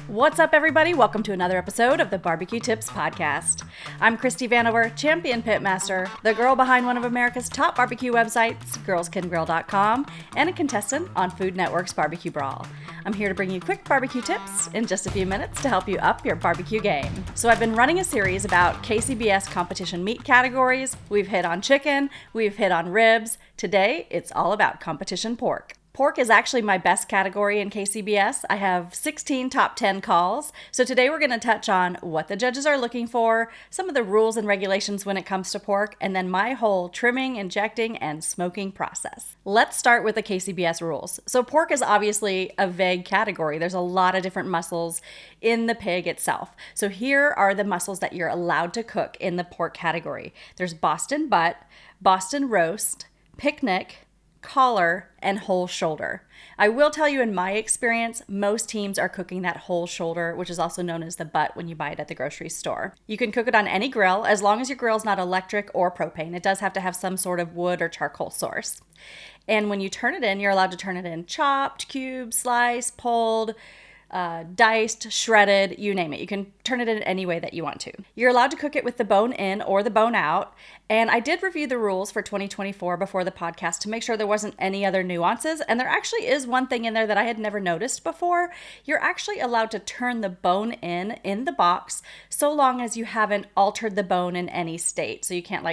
What's up, everybody? Welcome to another episode of the Barbecue Tips Podcast. I'm Christy Vanover, champion pitmaster, the girl behind one of America's top barbecue websites, girlscangrill.com, and a contestant on Food Network's Barbecue Brawl. I'm here to bring you quick barbecue tips in just a few minutes to help you up your barbecue game. So I've been running a series about KCBS competition meat categories. We've hit on chicken, we've hit on ribs. Today, it's all about competition pork. Pork is actually my best category in KCBS. I have 16 top 10 calls. So today we're going to touch on what the judges are looking for, some of the rules and regulations when it comes to pork, and then my whole trimming, injecting, and smoking process. Let's start with the KCBS rules. So pork is obviously a vague category. There's a lot of different muscles in the pig itself. So here are the muscles that you're allowed to cook in the pork category. There's Boston butt, Boston roast, picnic, collar, and whole shoulder. I will tell you, in my experience, most teams are cooking that whole shoulder, which is also known as the butt when you buy it at the grocery store. You can cook it on any grill as long as your grill's not electric or propane. It does have to have some sort of wood or charcoal source. And when you turn it in, you're allowed to turn it in chopped, cubed, sliced, pulled, diced, shredded, you name it. You can turn it in any way that you want to. You're allowed to cook it with the bone in or the bone out. And I did review the rules for 2024 before the podcast to make sure there wasn't any other nuances. And there actually is one thing in there that I had never noticed before. You're actually allowed to turn the bone in the box so long as you haven't altered the bone in any state. So you can't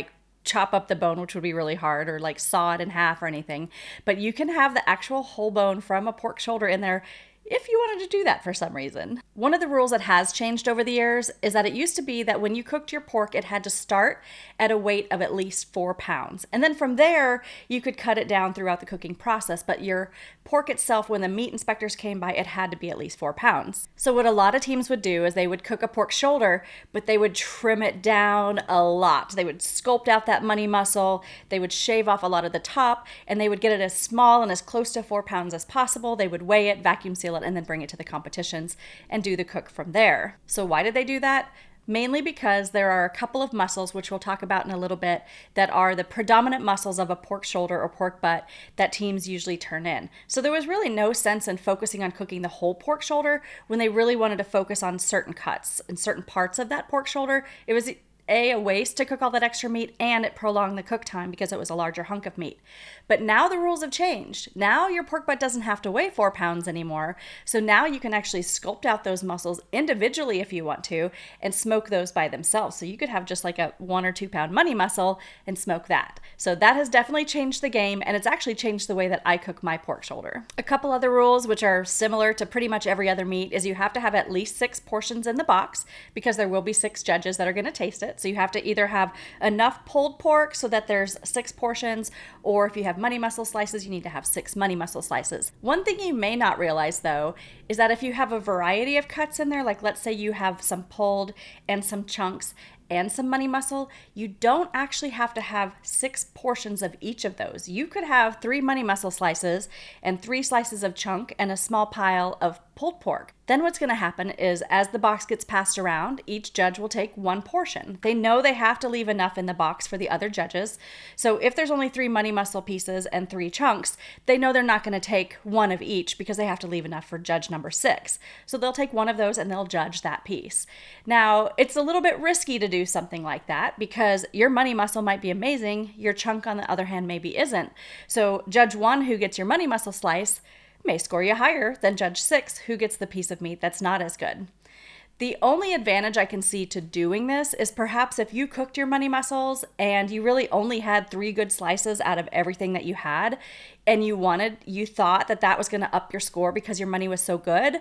chop up the bone, which would be really hard, or saw it in half or anything. But you can have the actual whole bone from a pork shoulder in there if you wanted to do that for some reason. One of the rules that has changed over the years is that it used to be that when you cooked your pork, it had to start at a weight of at least 4 pounds. And then from there, you could cut it down throughout the cooking process. But your pork itself, when the meat inspectors came by, it had to be at least 4 pounds. So what a lot of teams would do is they would cook a pork shoulder, but they would trim it down a lot. They would sculpt out that money muscle. They would shave off a lot of the top, and they would get it as small and as close to 4 pounds as possible. They would weigh it, vacuum seal it, and then bring it to the competitions and do the cook from there. So why did they do that? Mainly because there are a couple of muscles, which we'll talk about in a little bit, that are the predominant muscles of a pork shoulder or pork butt that teams usually turn in. So there was really no sense in focusing on cooking the whole pork shoulder when they really wanted to focus on certain cuts and certain parts of that pork shoulder. It was a waste to cook all that extra meat, and it prolonged the cook time because it was a larger hunk of meat. But now the rules have changed. Now your pork butt doesn't have to weigh 4 pounds anymore. So now you can actually sculpt out those muscles individually if you want to and smoke those by themselves. So you could have just a 1 or 2 pound money muscle and smoke that. So that has definitely changed the game, and it's actually changed the way that I cook my pork shoulder. A couple other rules, which are similar to pretty much every other meat, is you have to have at least 6 portions in the box because there will be 6 judges that are going to taste it. So you have to either have enough pulled pork so that there's 6 portions, or if you have money muscle slices, you need to have 6 money muscle slices. One thing you may not realize, though, is that if you have a variety of cuts in there, let's say you have some pulled and some chunks and some money muscle, you don't actually have to have 6 portions of each of those. You could have 3 money muscle slices and 3 slices of chunk and a small pile of pulled pork. Then what's going to happen is, as the box gets passed around, each judge will take 1 portion. They know they have to leave enough in the box for the other judges. So if there's only 3 money muscle pieces and 3 chunks, they know they're not going to take 1 of each because they have to leave enough for judge number 6. So they'll take 1 of those and they'll judge that piece. Now, it's a little bit risky to do something like that because your money muscle might be amazing, your chunk on the other hand maybe isn't. So judge 1 who gets your money muscle slice may score you higher than judge 6 who gets the piece of meat that's not as good. The only advantage I can see to doing this is perhaps if you cooked your money muscles and you really only had 3 good slices out of everything that you had, and you thought that was going to up your score because your money was so good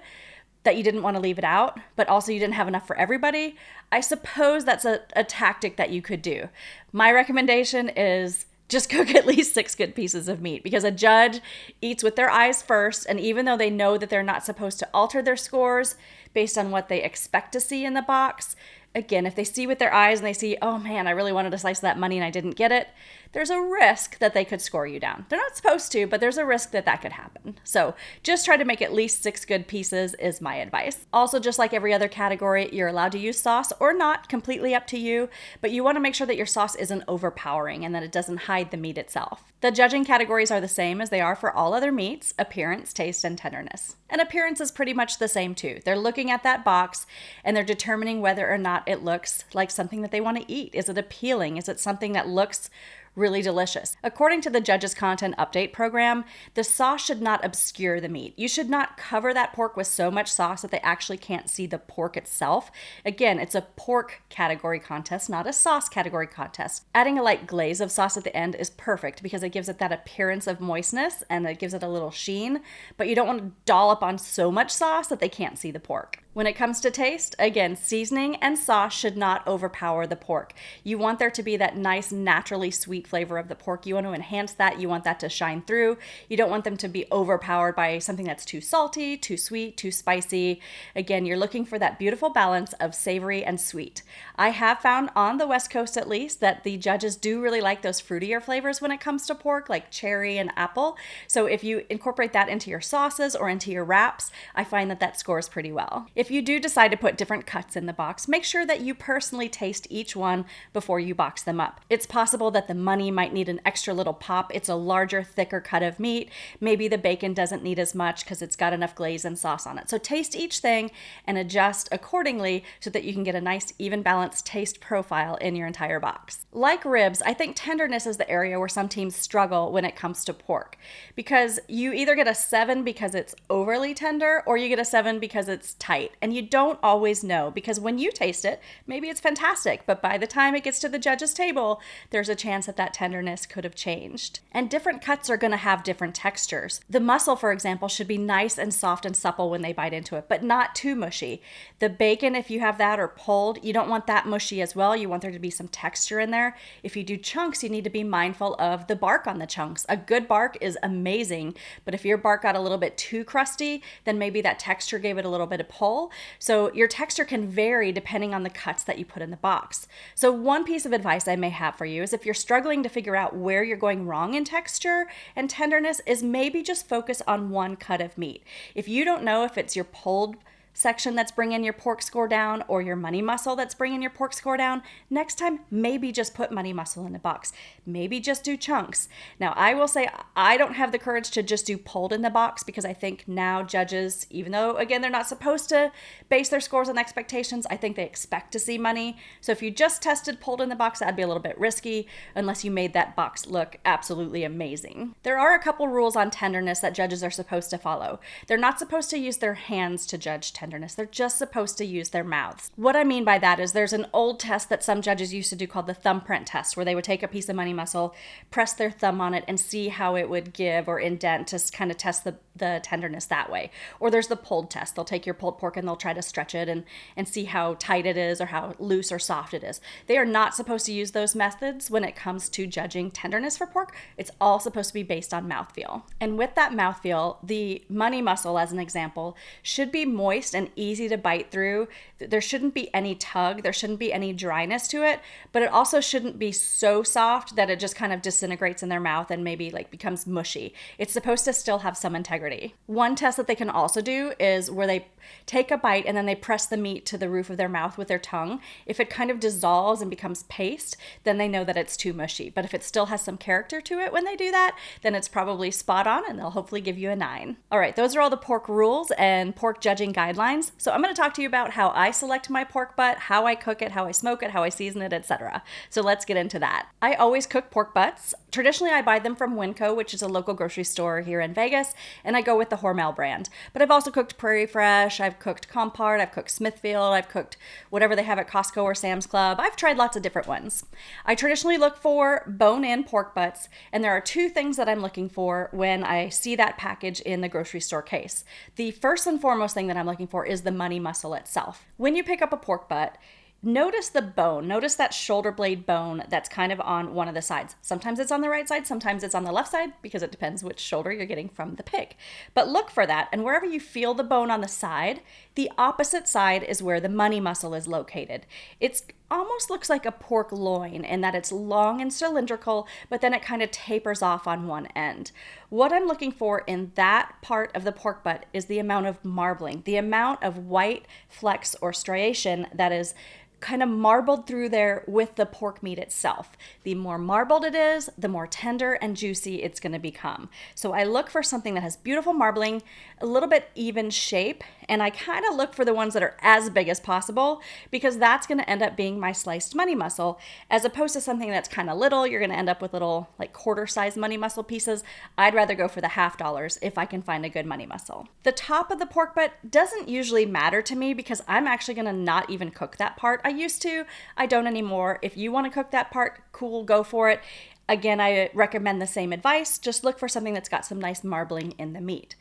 that you didn't want to leave it out, but also you didn't have enough for everybody. I suppose that's a tactic that you could do. My recommendation is just cook at least 6 good pieces of meat, because a judge eats with their eyes first, and even though they know that they're not supposed to alter their scores based on what they expect to see in the box, Again, if they see with their eyes and they see, oh man, I really wanted a slice of that money and I didn't get it, there's a risk that they could score you down. They're not supposed to, but there's a risk that that could happen. So just try to make at least 6 good pieces is my advice. Also, just like every other category, you're allowed to use sauce or not, completely up to you, but you want to make sure that your sauce isn't overpowering and that it doesn't hide the meat itself. The judging categories are the same as they are for all other meats: appearance, taste, and tenderness. And appearance is pretty much the same too. They're looking at that box and they're determining whether or not it looks like something that they want to eat. Is it appealing? Is it something that looks really delicious? According to the Judges Content Update program, the sauce should not obscure the meat. You should not cover that pork with so much sauce that they actually can't see the pork itself. Again, it's a pork category contest, not a sauce category contest. Adding a light glaze of sauce at the end is perfect because it gives it that appearance of moistness and it gives it a little sheen, but you don't want to dollop on so much sauce that they can't see the pork. When it comes to taste, again, seasoning and sauce should not overpower the pork. You want there to be that nice, naturally sweet flavor of the pork. You want to enhance that. You want that to shine through. You don't want them to be overpowered by something that's too salty, too sweet, too spicy. Again, you're looking for that beautiful balance of savory and sweet. I have found, on the West Coast at least, that the judges do really like those fruitier flavors when it comes to pork, like cherry and apple. So if you incorporate that into your sauces or into your wraps, I find that that scores pretty well. If you do decide to put different cuts in the box, make sure that you personally taste each one before you box them up. It's possible that the money might need an extra little pop. It's a larger, thicker cut of meat. Maybe the bacon doesn't need as much because it's got enough glaze and sauce on it. So taste each thing and adjust accordingly so that you can get a nice, even balanced taste profile in your entire box. Like ribs, I think tenderness is the area where some teams struggle when it comes to pork, because you either get a 7 because it's overly tender or you get a 7 because it's tight. And you don't always know, because when you taste it, maybe it's fantastic, but by the time it gets to the judge's table, there's a chance that that tenderness could have changed. And different cuts are going to have different textures. The muscle, for example, should be nice and soft and supple when they bite into it, but not too mushy. The bacon, if you have that or pulled, you don't want that mushy as well. You want there to be some texture in there. If you do chunks, you need to be mindful of the bark on the chunks. A good bark is amazing, but if your bark got a little bit too crusty, then maybe that texture gave it a little bit of pull. So your texture can vary depending on the cuts that you put in the box. So one piece of advice I may have for you is, if you're struggling to figure out where you're going wrong in texture and tenderness, is maybe just focus on one cut of meat. If you don't know if it's your pulled section that's bringing your pork score down or your money muscle that's bringing your pork score down, next time maybe just put money muscle in the box. Maybe just do chunks. Now, I will say I don't have the courage to just do pulled in the box, because I think now judges, even though again they're not supposed to base their scores on expectations, I think they expect to see money. So if you just tested pulled in the box, that'd be a little bit risky unless you made that box look absolutely amazing. There are a couple rules on tenderness that judges are supposed to follow. They're not supposed to use their hands to judge tenderness. They're just supposed to use their mouths. What I mean by that is, there's an old test that some judges used to do called the thumbprint test, where they would take a piece of money muscle, press their thumb on it, and see how it would give or indent, to kind of test the tenderness that way. Or there's the pulled test. They'll take your pulled pork and they'll try to stretch it and see how tight it is or how loose or soft it is. They are not supposed to use those methods when it comes to judging tenderness for pork. It's all supposed to be based on mouthfeel. And with that mouthfeel, the money muscle, as an example, should be moist and easy to bite through. There shouldn't be any tug. There shouldn't be any dryness to it, but it also shouldn't be so soft that it just kind of disintegrates in their mouth and maybe like becomes mushy. It's supposed to still have some integrity. One test that they can also do is where they take a bite and then they press the meat to the roof of their mouth with their tongue. If it kind of dissolves and becomes paste, then they know that it's too mushy. But if it still has some character to it when they do that, then it's probably spot on and they'll hopefully give you a 9. All right, those are all the pork rules and pork judging guidelines. So I'm going to talk to you about how I select my pork butt, how I cook it, how I smoke it, how I season it, etc. So let's get into that. I always cook pork butts. Traditionally, I buy them from Winco, which is a local grocery store here in Vegas, and I go with the Hormel brand. But I've also cooked Prairie Fresh, I've cooked Compart, I've cooked Smithfield, I've cooked whatever they have at Costco or Sam's Club. I've tried lots of different ones. I traditionally look for bone-in pork butts, and there are 2 things that I'm looking for when I see that package in the grocery store case. The first and foremost thing that I'm looking for is the money muscle itself. When you pick up a pork butt, notice the bone. Notice that shoulder blade bone that's kind of on one of the sides. Sometimes it's on the right side, sometimes it's on the left side, because it depends which shoulder you're getting from the pig. But look for that, and wherever you feel the bone on the side, the opposite side is where the money muscle is located. It's almost looks like a pork loin in that it's long and cylindrical, but then it kind of tapers off on one end. What I'm looking for in that part of the pork butt is the amount of marbling, the amount of white flecks or striation that is kind of marbled through there with the pork meat itself. The more marbled it is, the more tender and juicy it's going to become. So I look for something that has beautiful marbling, a little bit even shape, and I kind of look for the ones that are as big as possible, because that's going to end up being my sliced money muscle, as opposed to something that's kind of little. You're going to end up with little like quarter-sized money muscle pieces. I'd rather go for the $half if I can find a good money muscle. The top of the pork butt doesn't usually matter to me, because I'm actually going to not even cook that part. I used to, I don't anymore. If you want to cook that part, cool, go for it. Again, I recommend the same advice. Just look for something that's got some nice marbling in the meat.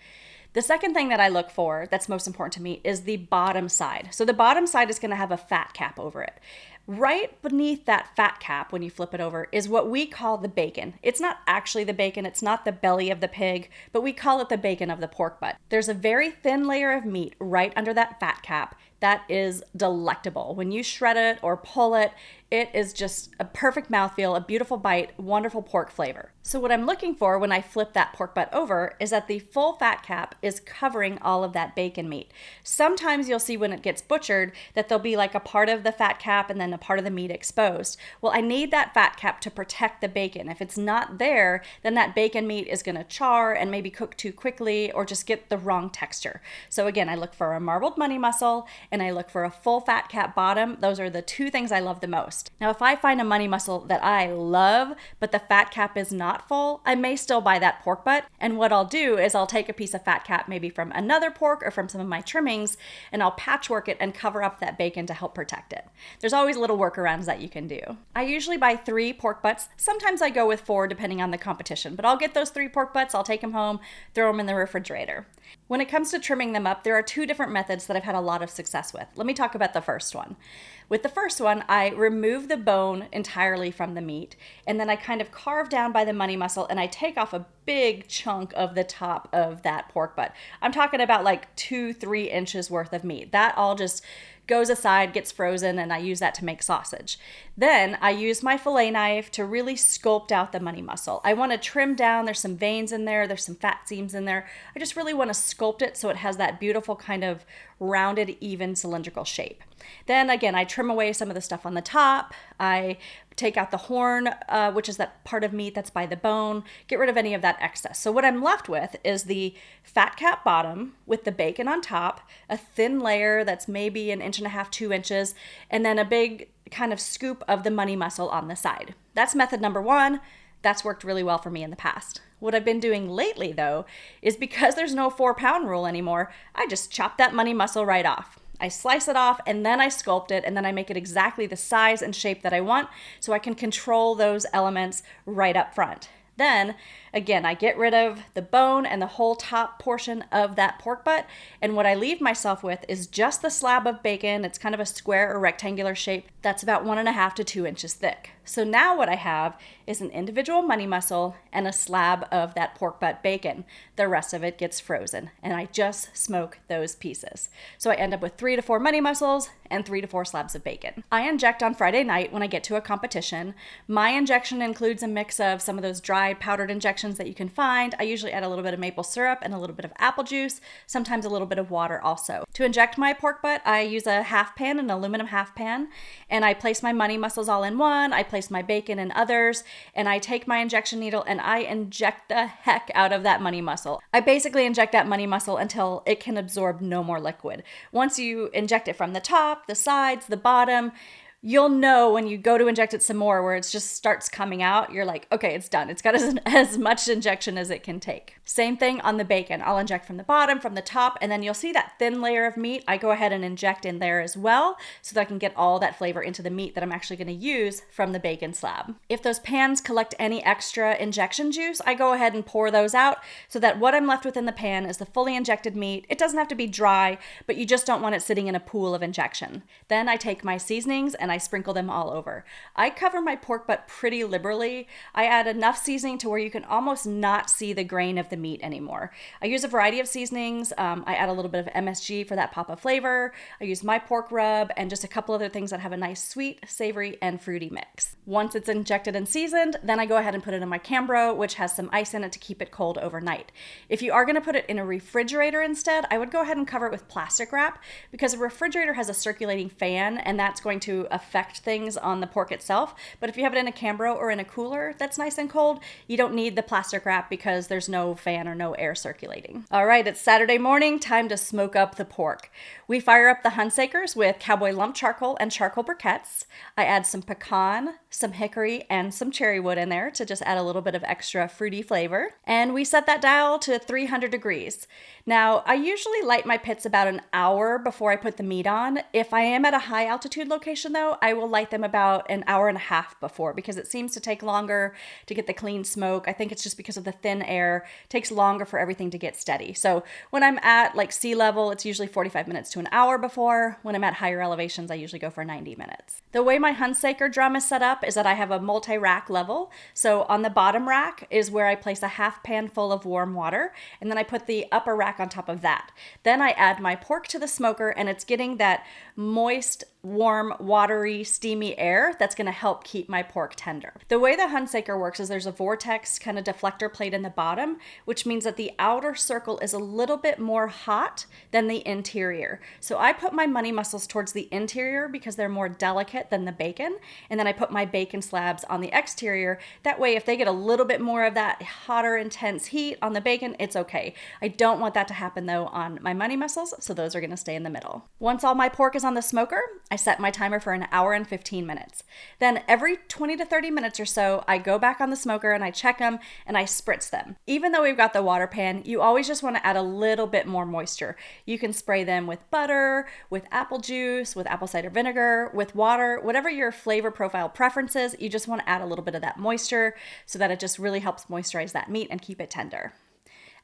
The second thing that I look for that's most important to me is the bottom side. So the bottom side is going to have a fat cap over it. Right beneath that fat cap, when you flip it over, is what we call the bacon. It's not actually the bacon, it's not the belly of the pig, but we call it the bacon of the pork butt. There's a very thin layer of meat right under that fat cap that is delectable. When you shred it or pull it, it is just a perfect mouthfeel, a beautiful bite, wonderful pork flavor. So what I'm looking for when I flip that pork butt over is that the full fat cap is covering all of that bacon meat. Sometimes you'll see when it gets butchered that there'll be like a part of the fat cap and then a part of the meat exposed. Well, I need that fat cap to protect the bacon. If it's not there, then that bacon meat is going to char and maybe cook too quickly or just get the wrong texture. So again, I look for a marbled money muscle and I look for a full fat cap bottom. Those are the two things I love the most. Now, if I find a money muscle that I love, but the fat cap is not full, I may still buy that pork butt. And what I'll do is I'll take a piece of fat cap, maybe from another pork or from some of my trimmings, and I'll patchwork it and cover up that bacon to help protect it. There's always little workarounds that you can do. I usually buy 3 pork butts. Sometimes I go with 4 depending on the competition, but I'll get those 3 pork butts, I'll take them home, throw them in the refrigerator. When it comes to trimming them up, there are 2 different methods that I've had a lot of success with. Let me talk about the first one. With the first one, I remove the bone entirely from the meat, and then I kind of carve down by the money muscle, and I take off a big chunk of the top of that pork butt. I'm talking about like 2-3 inches worth of meat. That all just goes aside, gets frozen, and I use that to make sausage. Then I use my fillet knife to really sculpt out the money muscle. I want to trim down, there's some veins in there, there's some fat seams in there. I just really want to sculpt it so it has that beautiful kind of rounded, even cylindrical shape. Then again, I trim away some of the stuff on the top. I take out the horn, which is that part of meat that's by the bone, get rid of any of that excess. So what I'm left with is the fat cap bottom with the bacon on top, a thin layer that's maybe 1.5 inches, 2 inches, and then a big kind of scoop of the money muscle on the side. That's method number 1. That's worked really well for me in the past. What I've been doing lately, though, is because there's no 4-pound rule anymore, I just chop that money muscle right off. I slice it off and then I sculpt it and then I make it exactly the size and shape that I want so I can control those elements right up front. Then, again, I get rid of the bone and the whole top portion of that pork butt, and what I leave myself with is just the slab of bacon. It's kind of a square or rectangular shape that's about 1.5 to 2 inches thick. So now what I have is an individual money muscle and a slab of that pork butt bacon. The rest of it gets frozen, and I just smoke those pieces. So I end up with 3 to 4 money muscles and 3 to 4 slabs of bacon. I inject on Friday night when I get to a competition. My injection includes a mix of some of those dried powdered injections that you can find. I usually add a little bit of maple syrup and a little bit of apple juice, sometimes a little bit of water also. To inject my pork butt, I use a half pan, an aluminum half pan, and I place my money muscles all in one. I place my bacon in others, and I take my injection needle and I inject the heck out of that money muscle. I basically inject that money muscle until it can absorb no more liquid. Once you inject it from the top, the sides, the bottom, you'll know when you go to inject it some more where it just starts coming out. You're like, okay, it's done. It's got as much injection as it can take. Same thing on the bacon. I'll inject from the bottom, from the top, and then you'll see that thin layer of meat. I go ahead and inject in there as well so that I can get all that flavor into the meat that I'm actually going to use from the bacon slab. If those pans collect any extra injection juice, I go ahead and pour those out so that what I'm left with in the pan is the fully injected meat. It doesn't have to be dry, but you just don't want it sitting in a pool of injection. Then I take my seasonings and I sprinkle them all over. I cover my pork butt pretty liberally. I add enough seasoning to where you can almost not see the grain of the meat anymore. I use a variety of seasonings. I add a little bit of MSG for that pop of flavor. I use my pork rub and just a couple other things that have a nice sweet, savory, and fruity mix. Once it's injected and seasoned, then I go ahead and put it in my Cambro, which has some ice in it to keep it cold overnight. If you are going to put it in a refrigerator instead, I would go ahead and cover it with plastic wrap because a refrigerator has a circulating fan and that's going to affect things on the pork itself. But if you have it in a Cambro or in a cooler that's nice and cold, you don't need the plastic wrap because there's no fan or no air circulating. All right, it's Saturday morning, time to smoke up the pork. We fire up the Huntsakers with cowboy lump charcoal and charcoal briquettes. I add some pecan, some hickory, and some cherry wood in there to just add a little bit of extra fruity flavor. And we set that dial to 300 degrees. Now, I usually light my pits about an hour before I put the meat on. If I am at a high altitude location though, I will light them about an hour and a half before because it seems to take longer to get the clean smoke. I think it's just because of the thin air. It takes longer for everything to get steady. So when I'm at like sea level, it's usually 45 minutes to an hour before. When I'm at higher elevations, I usually go for 90 minutes. The way my Huntsaker drum is set up is that I have a multi-rack level. So on the bottom rack is where I place a half pan full of warm water, and then I put the upper rack on top of that. Then I add my pork to the smoker, and it's getting that moist, warm, watery, steamy air that's going to help keep my pork tender. The way the Huntsaker works is there's a vortex kind of deflector plate in the bottom, which means that the outer circle is a little bit more hot than the interior. So I put my money muscles towards the interior because they're more delicate than the bacon, and then I put my bacon slabs on the exterior. That way, if they get a little bit more of that hotter, intense heat on the bacon, it's okay. I don't want that to happen though on my money muscles, so those are going to stay in the middle. Once all my pork is on the smoker, I set my timer for an hour and 15 minutes. Then every 20 to 30 minutes or so, I go back on the smoker and I check them and I spritz them. Even though we've got the water pan, you always just want to add a little bit more moisture. You can spray them with butter, with apple juice, with apple cider vinegar, with water, whatever your flavor profile preferences, you just want to add a little bit of that moisture so that it just really helps moisturize that meat and keep it tender.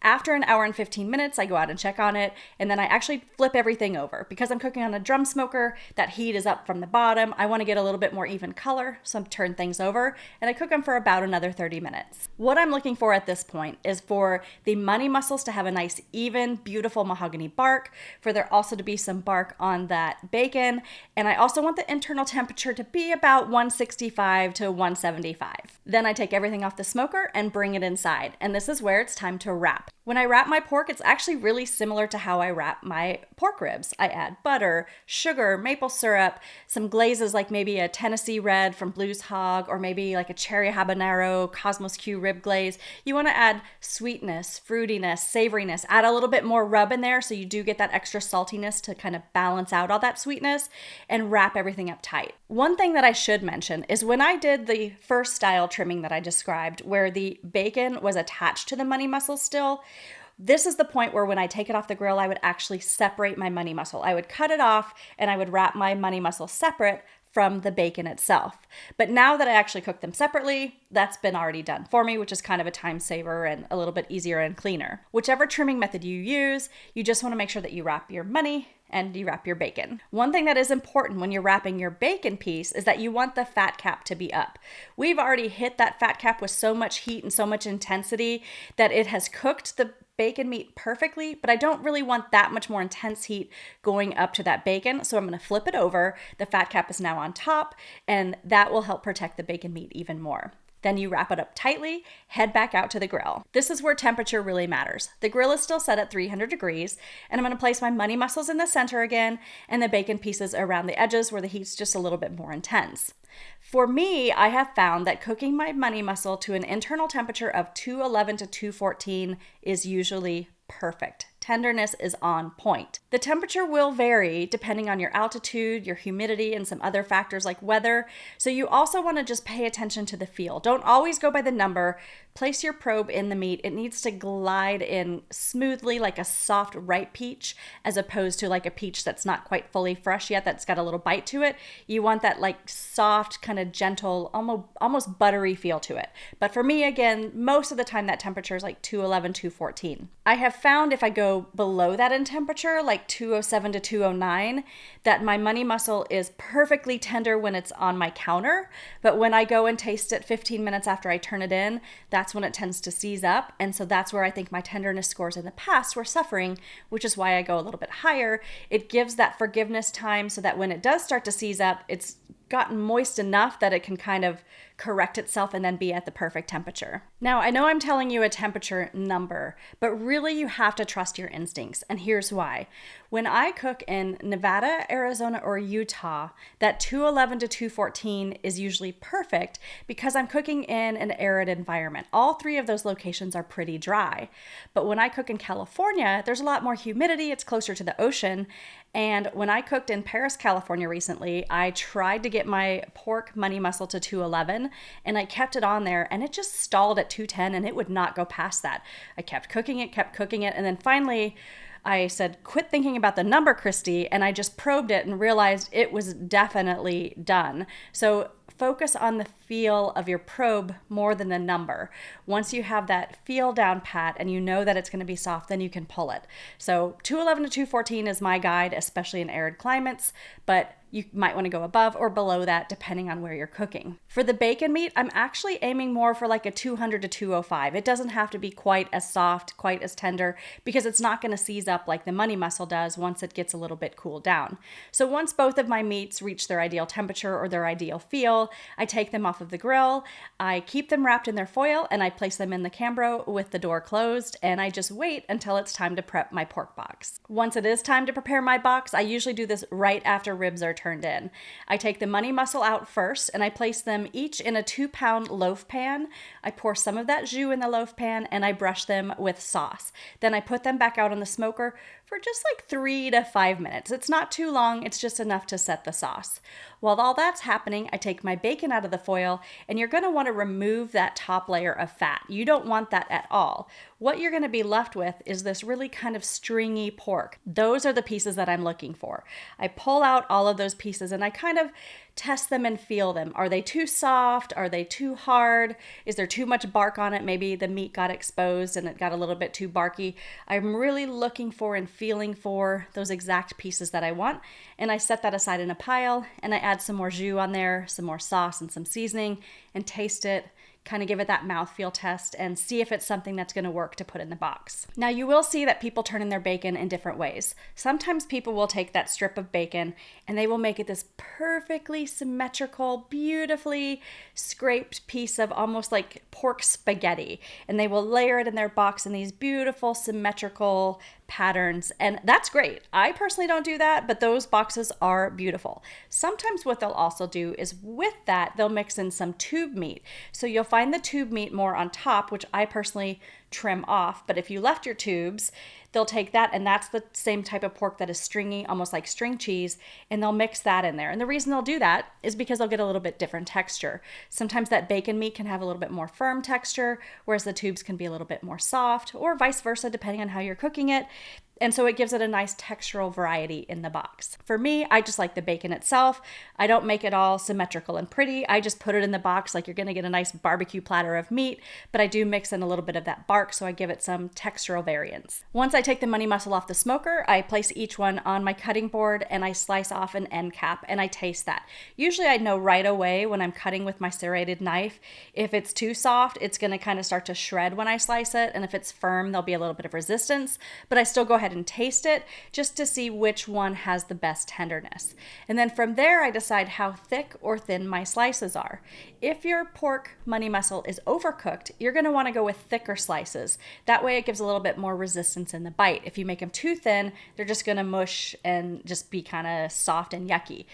After an hour and 15 minutes, I go out and check on it, and then I actually flip everything over. Because I'm cooking on a drum smoker, that heat is up from the bottom. I want to get a little bit more even color, so I turn things over, and I cook them for about another 30 minutes. What I'm looking for at this point is for the money muscles to have a nice, even, beautiful mahogany bark, for there also to be some bark on that bacon, and I also want the internal temperature to be about 165 to 175. Then I take everything off the smoker and bring it inside, and this is where it's time to wrap. When I wrap my pork, it's actually really similar to how I wrap my pork ribs. I add butter, sugar, maple syrup, some glazes like maybe a Tennessee Red from Blues Hog, or maybe like a cherry habanero Cosmos Q rib glaze. You want to add sweetness, fruitiness, savoriness, add a little bit more rub in there so you do get that extra saltiness to kind of balance out all that sweetness, and wrap everything up tight. One thing that I should mention is when I did the first style trimming that I described, where the bacon was attached to the money muscle still, this is the point where when I take it off the grill, I would actually separate my money muscle. I would cut it off and I would wrap my money muscle separate from the bacon itself. But now that I actually cook them separately, that's been already done for me, which is kind of a time saver and a little bit easier and cleaner. Whichever trimming method you use, you just want to make sure that you wrap your money and you wrap your bacon. One thing that is important when you're wrapping your bacon piece is that you want the fat cap to be up. We've already hit that fat cap with so much heat and so much intensity that it has cooked the bacon meat perfectly, but I don't really want that much more intense heat going up to that bacon, so I'm going to flip it over. The fat cap is now on top, and that will help protect the bacon meat even more. Then you wrap it up tightly, head back out to the grill. This is where temperature really matters. The grill is still set at 300 degrees, and I'm going to place my money muscles in the center again, and the bacon pieces around the edges where the heat's just a little bit more intense. For me, I have found that cooking my money muscle to an internal temperature of 211 to 214 is usually perfect. Tenderness is on point. The temperature will vary depending on your altitude, your humidity, and some other factors like weather. So you also want to just pay attention to the feel. Don't always go by the number. Place your probe in the meat. It needs to glide in smoothly like a soft ripe peach, as opposed to like a peach that's not quite fully fresh yet, that's got a little bite to it. You want that like soft, kind of gentle, almost buttery feel to it. But for me, again, most of the time that temperature is like 211, 214. I have found if I go below that in temperature, like 207 to 209, that my money mussel is perfectly tender when it's on my counter. But when I go and taste it 15 minutes after I turn it in, that's when it tends to seize up. And so that's where I think my tenderness scores in the past were suffering, which is why I go a little bit higher. It gives that forgiveness time so that when it does start to seize up, it's gotten moist enough that it can kind of correct itself and then be at the perfect temperature. Now, I know I'm telling you a temperature number, but really you have to trust your instincts, and here's why. When I cook in Nevada, Arizona, or Utah, that 211 to 214 is usually perfect because I'm cooking in an arid environment. All three of those locations are pretty dry. But when I cook in California, there's a lot more humidity, it's closer to the ocean, and when I cooked in Paris, California recently, I tried to get my pork money mussel to 211 and I kept it on there and it just stalled at 210 and it would not go past that. I kept cooking it, and then finally I said, quit thinking about the number, Christy, and I just probed it and realized it was definitely done. So focus on the feel of your probe more than the number. Once you have that feel down pat and you know that it's going to be soft, then you can pull it. So 211 to 214 is my guide, especially in arid climates, but you might want to go above or below that depending on where you're cooking. For the bacon meat, I'm actually aiming more for like a 200 to 205. It doesn't have to be quite as soft, quite as tender, because it's not going to seize up like the money mussel does once it gets a little bit cooled down. So once both of my meats reach their ideal temperature or their ideal feel, I take them off of the grill, I keep them wrapped in their foil, and I place them in the Cambro with the door closed, and I just wait until it's time to prep my pork box. Once it is time to prepare my box, I usually do this right after ribs are turned in. I take the money mussel out first and I place them each in a 2-pound loaf pan. I pour some of that jus in the loaf pan and I brush them with sauce. Then I put them back out on the smoker for just like 3 to 5 minutes. It's not too long, it's just enough to set the sauce. While all that's happening, I take my bacon out of the foil, and you're going to want to remove that top layer of fat. You don't want that at all. What you're going to be left with is this really kind of stringy pork. Those are the pieces that I'm looking for. I pull out all of those pieces and I kind of test them and feel them. Are they too soft? Are they too hard? Is there too much bark on it? Maybe the meat got exposed and it got a little bit too barky. I'm really looking for and feeling for those exact pieces that I want, and I set that aside in a pile and I add some more jus on there, some more sauce and some seasoning, and taste it. Kind of give it that mouthfeel test and see if it's something that's going to work to put in the box. Now you will see that people turn in their bacon in different ways. Sometimes people will take that strip of bacon and they will make it this perfectly symmetrical, beautifully scraped piece of almost like pork spaghetti. And they will layer it in their box in these beautiful symmetrical patterns, and that's great. I personally don't do that, but those boxes are beautiful. Sometimes what they'll also do is with that, they'll mix in some tube meat. So you'll find the tube meat more on top, which I personally trim off, but if you left your tubes, they'll take that, and that's the same type of pork that is stringy, almost like string cheese, and they'll mix that in there. And the reason they'll do that is because they'll get a little bit different texture. Sometimes that bacon meat can have a little bit more firm texture, whereas the tubes can be a little bit more soft, or vice versa, depending on how you're cooking it. And so it gives it a nice textural variety in the box. For me, I just like the bacon itself. I don't make it all symmetrical and pretty. I just put it in the box like you're gonna get a nice barbecue platter of meat, but I do mix in a little bit of that bark, so I give it some textural variance. Once I take the money mussel off the smoker, I place each one on my cutting board and I slice off an end cap and I taste that. Usually I know right away when I'm cutting with my serrated knife. If it's too soft, it's gonna kind of start to shred when I slice it, and if it's firm, there'll be a little bit of resistance, but I still go ahead and taste it just to see which one has the best tenderness. And then from there, I decide how thick or thin my slices are. If your pork money mussel is overcooked, you're going to want to go with thicker slices. That way it gives a little bit more resistance in the bite. If you make them too thin, they're just going to mush and just be kind of soft and yucky.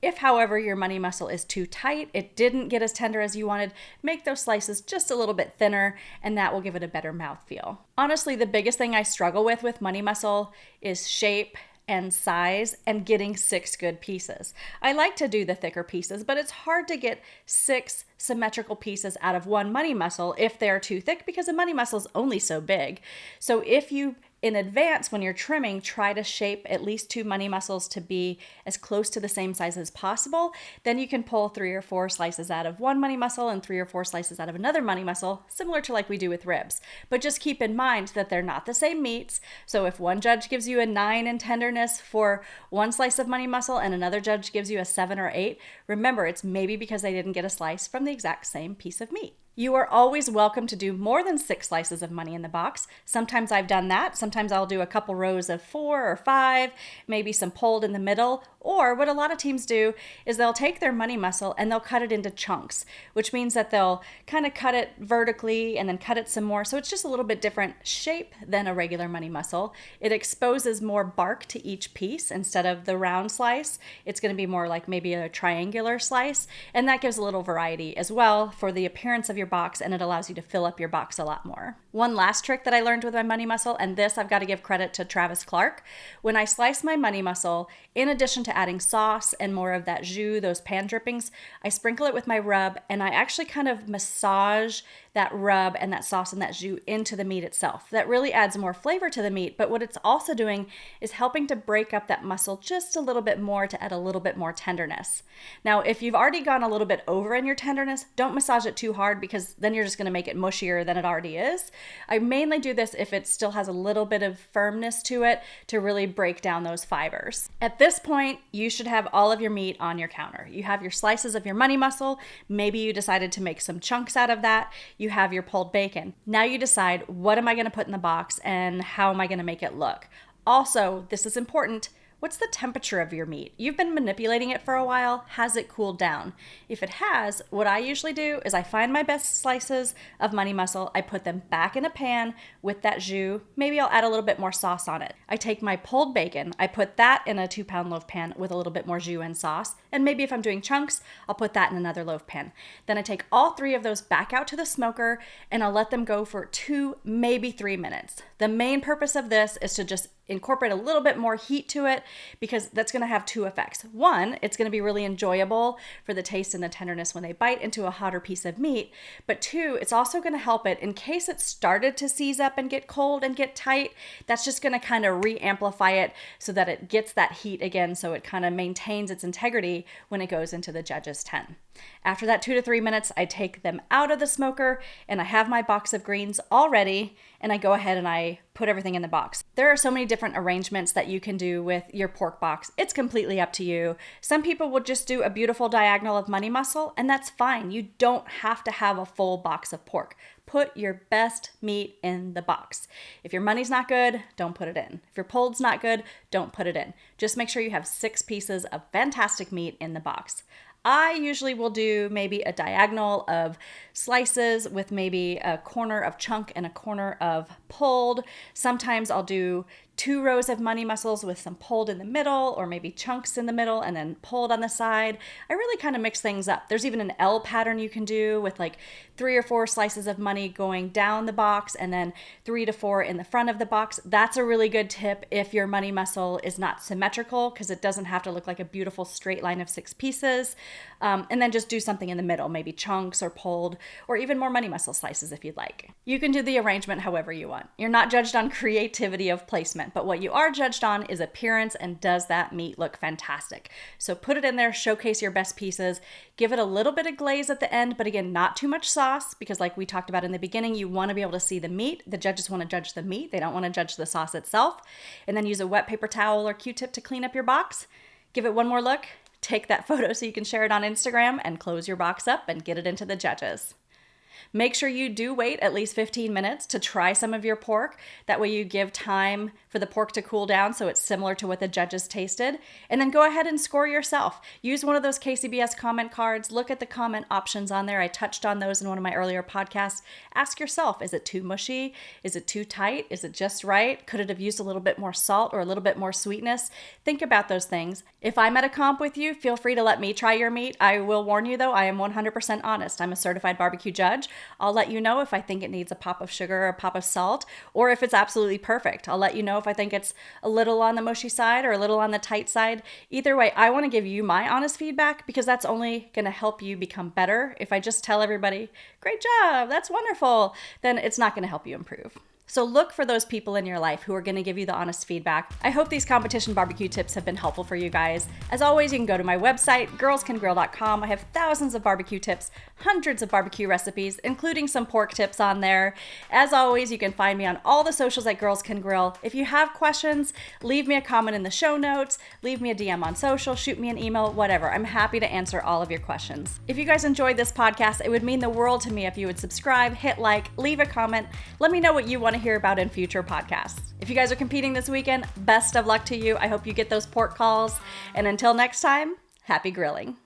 If, however, your money muscle is too tight, it didn't get as tender as you wanted, make those slices just a little bit thinner, and that will give it a better mouthfeel. Honestly, the biggest thing I struggle with money muscle is shape and size and getting 6 good pieces. I like to do the thicker pieces, but it's hard to get 6 symmetrical pieces out of one money muscle if they're too thick, because a money muscle is only so big. So if you in advance, when you're trimming, try to shape at least 2 money muscles to be as close to the same size as possible. Then you can pull 3 or 4 slices out of one money muscle and 3 or 4 slices out of another money muscle, similar to like we do with ribs. But just keep in mind that they're not the same meats. So if one judge gives you a 9 in tenderness for one slice of money muscle and another judge gives you a 7 or 8, remember it's maybe because they didn't get a slice from the exact same piece of meat. You are always welcome to do more than 6 slices of money in the box. Sometimes I've done that. Sometimes I'll do a couple rows of 4 or 5, maybe some pulled in the middle. Or what a lot of teams do is they'll take their money muscle and they'll cut it into chunks, which means that they'll kind of cut it vertically and then cut it some more. So it's just a little bit different shape than a regular money muscle. It exposes more bark to each piece instead of the round slice. It's going to be more like maybe a triangular slice. And that gives a little variety as well for the appearance of your box, and it allows you to fill up your box a lot more. One last trick that I learned with my money muscle, and this I've got to give credit to Travis Clark. When I slice my money muscle, in addition to adding sauce and more of that jus, those pan drippings, I sprinkle it with my rub, and I actually kind of massage that rub and that sauce and that jus into the meat itself. That really adds more flavor to the meat, but what it's also doing is helping to break up that muscle just a little bit more to add a little bit more tenderness. Now, if you've already gone a little bit over in your tenderness, don't massage it too hard, because then you're just going to make it mushier than it already is. I mainly do this if it still has a little bit of firmness to it to really break down those fibers. At this point, you should have all of your meat on your counter. You have your slices of your money muscle. Maybe you decided to make some chunks out of that. You have your pulled bacon. Now you decide, what am I going to put in the box and how am I going to make it look? Also, this is important. What's the temperature of your meat? You've been manipulating it for a while. Has it cooled down? If it has, what I usually do is I find my best slices of money muscle. I put them back in a pan with that jus. Maybe I'll add a little bit more sauce on it. I take my pulled bacon. I put that in a 2-pound loaf pan with a little bit more jus and sauce. And maybe if I'm doing chunks, I'll put that in another loaf pan. Then I take all 3 of those back out to the smoker and I'll let them go for 2, maybe 3 minutes. The main purpose of this is to just incorporate a little bit more heat to it, because that's going to have 2 effects. One, it's going to be really enjoyable for the taste and the tenderness when they bite into a hotter piece of meat. But 2, it's also going to help it in case it started to seize up and get cold and get tight. That's just going to kind of re-amplify it so that it gets that heat again, so it kind of maintains its integrity when it goes into the judge's 10. After that 2 to 3 minutes, I take them out of the smoker and I have my box of greens all ready, and I go ahead and I put everything in the box. There are so many different arrangements that you can do with your pork box. It's completely up to you. Some people will just do a beautiful diagonal of money muscle, and that's fine. You don't have to have a full box of pork. Put your best meat in the box. If your money's not good, don't put it in. If your pulled's not good, don't put it in. Just make sure you have 6 pieces of fantastic meat in the box. I usually will do maybe a diagonal of slices with maybe a corner of chunk and a corner of pulled. Sometimes I'll do 2 rows of money muscles with some pulled in the middle, or maybe chunks in the middle and then pulled on the side. I really kind of mix things up. There's even an L pattern you can do with like 3 or 4 slices of money going down the box and then 3 to 4 in the front of the box. That's a really good tip if your money muscle is not symmetrical, because it doesn't have to look like a beautiful straight line of 6 pieces. And then just do something in the middle, maybe chunks or pulled, or even more money muscle slices if you'd like. You can do the arrangement however you want. You're not judged on creativity of placement, but what you are judged on is appearance and does that meat look fantastic. So put it in there, showcase your best pieces, give it a little bit of glaze at the end, but again, not too much sauce, because like we talked about in the beginning, you want to be able to see the meat. The judges want to judge the meat. They don't want to judge the sauce itself. And then use a wet paper towel or Q-tip to clean up your box. Give it one more look. Take that photo so you can share it on Instagram and close your box up and get it into the judges. Make sure you do wait at least 15 minutes to try some of your pork. That way you give time for the pork to cool down so it's similar to what the judges tasted. And then go ahead and score yourself. Use one of those KCBS comment cards. Look at the comment options on there. I touched on those in one of my earlier podcasts. Ask yourself, is it too mushy? Is it too tight? Is it just right? Could it have used a little bit more salt or a little bit more sweetness? Think about those things. If I'm at a comp with you, feel free to let me try your meat. I will warn you though, I am 100% honest. I'm a certified barbecue judge. I'll let you know if I think it needs a pop of sugar or a pop of salt, or if it's absolutely perfect. I'll let you know if I think it's a little on the mushy side or a little on the tight side. Either way, I want to give you my honest feedback because that's only going to help you become better. If I just tell everybody, great job, that's wonderful, then it's not going to help you improve. So look for those people in your life who are going to give you the honest feedback. I hope these competition barbecue tips have been helpful for you guys. As always, you can go to my website, girlscangrill.com. I have thousands of barbecue tips, hundreds of barbecue recipes, including some pork tips on there. As always, you can find me on all the socials at Girls Can Grill. If you have questions, leave me a comment in the show notes, leave me a DM on social, shoot me an email, whatever. I'm happy to answer all of your questions. If you guys enjoyed this podcast, it would mean the world to me if you would subscribe, hit like, leave a comment. Let me know what you want to hear about in future podcasts. If you guys are competing this weekend, best of luck to you. I hope you get those pork calls. And until next time, happy grilling.